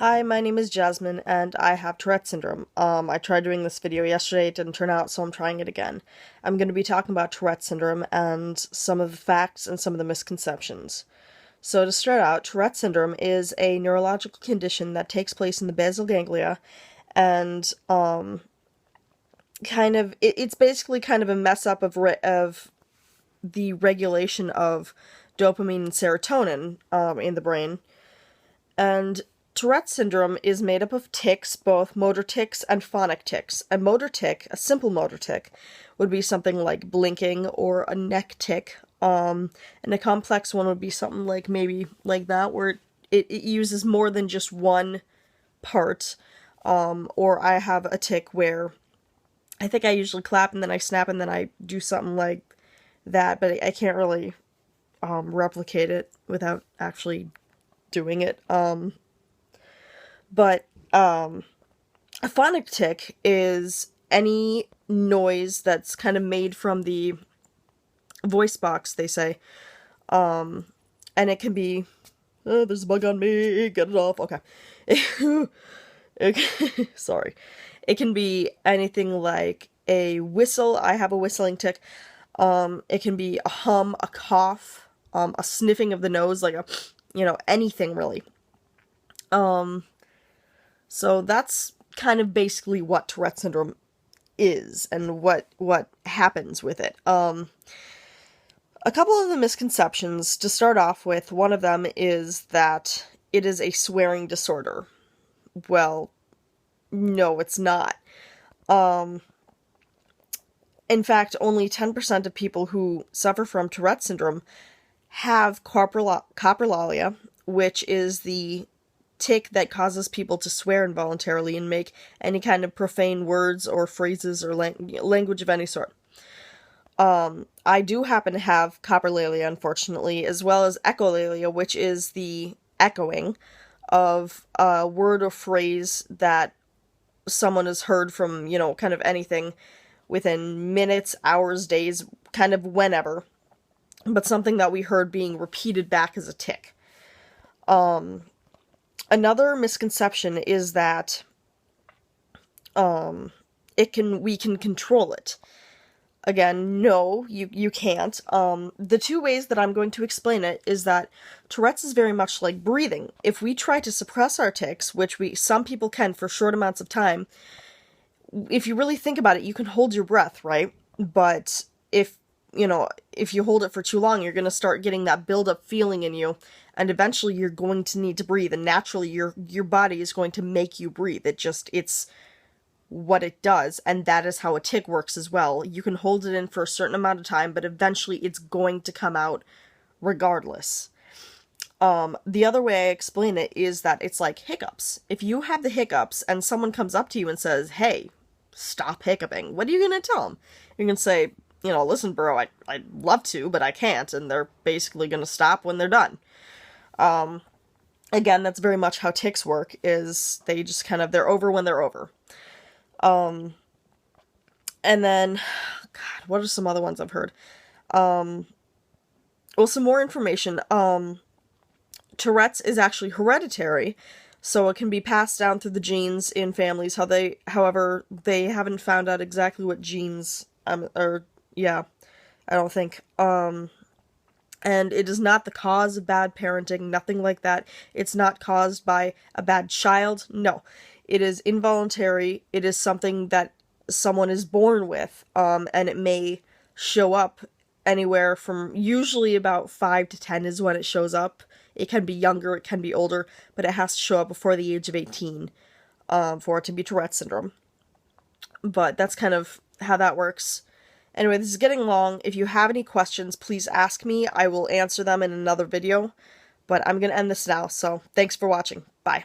Hi, my name is Jasmine, and I have Tourette Syndrome. I tried doing this video yesterday, it didn't turn out, so I'm trying it again. I'm going to be talking about Tourette Syndrome and some of the facts and some of the misconceptions. So to start out, Tourette Syndrome is a neurological condition that takes place in the basal ganglia, and it's basically kind of a mess up of the regulation of dopamine and serotonin in the brain. And Tourette syndrome is made up of tics, both motor tics and phonic tics. A motor tic, a simple motor tic, would be something like blinking or a neck tic. And a complex one would be something like maybe like that, where it uses more than just one part. Or I have a tic where I think I usually clap and then I snap and then I do something like that, but I can't really replicate it without actually doing it. But a phonic tic is any noise that's kind of made from the voice box, they say. And it can be, oh, there's a bug on me, get it off, okay. Sorry. It can be anything like a whistle. I have a whistling tic. It can be a hum, a cough, a sniffing of the nose, like anything really. So that's kind of basically what Tourette syndrome is and what happens with it. A couple of the misconceptions to start off with. One of them is that it is a swearing disorder. Well, no, it's not. In fact, only 10% of people who suffer from Tourette syndrome have coprolalia, which is the tic that causes people to swear involuntarily and make any kind of profane words or phrases or language of any sort. I do happen to have coprolalia, unfortunately, as well as echolalia, which is the echoing of a word or phrase that someone has heard from, kind of anything within minutes, hours, days, kind of whenever, but something that we heard being repeated back as a tic. Another misconception is that we can control it. Again, no, you can't. The two ways that I'm going to explain it is that Tourette's is very much like breathing. If we try to suppress our tics, which some people can for short amounts of time, if you really think about it, you can hold your breath, right? But if you hold it for too long, you're going to start getting that build-up feeling in you, and eventually you're going to need to breathe, and naturally your body is going to make you breathe. It's what it does, and that is how a tic works as well. You can hold it in for a certain amount of time, but eventually it's going to come out regardless. The other way I explain it is that it's like hiccups. If you have the hiccups and someone comes up to you and says, hey, stop hiccuping, what are you going to tell them? You're going to say, listen, bro, I'd love to, but I can't, and they're basically going to stop when they're done. Again, that's very much how tics work, is they just they're over when they're over. And then, God, what are some other ones I've heard? Well, some more information. Tourette's is actually hereditary, so it can be passed down through the genes in families. However, they haven't found out exactly what genes, I don't think. And it is not the cause of bad parenting, nothing like that. It's not caused by a bad child, no. It is involuntary, it is something that someone is born with, and it may show up anywhere from usually about 5 to 10 is when it shows up. It can be younger, it can be older, but it has to show up before the age of 18 for it to be Tourette syndrome. But that's kind of how that works. Anyway, this is getting long. If you have any questions, please ask me. I will answer them in another video. But I'm going to end this now, so thanks for watching. Bye.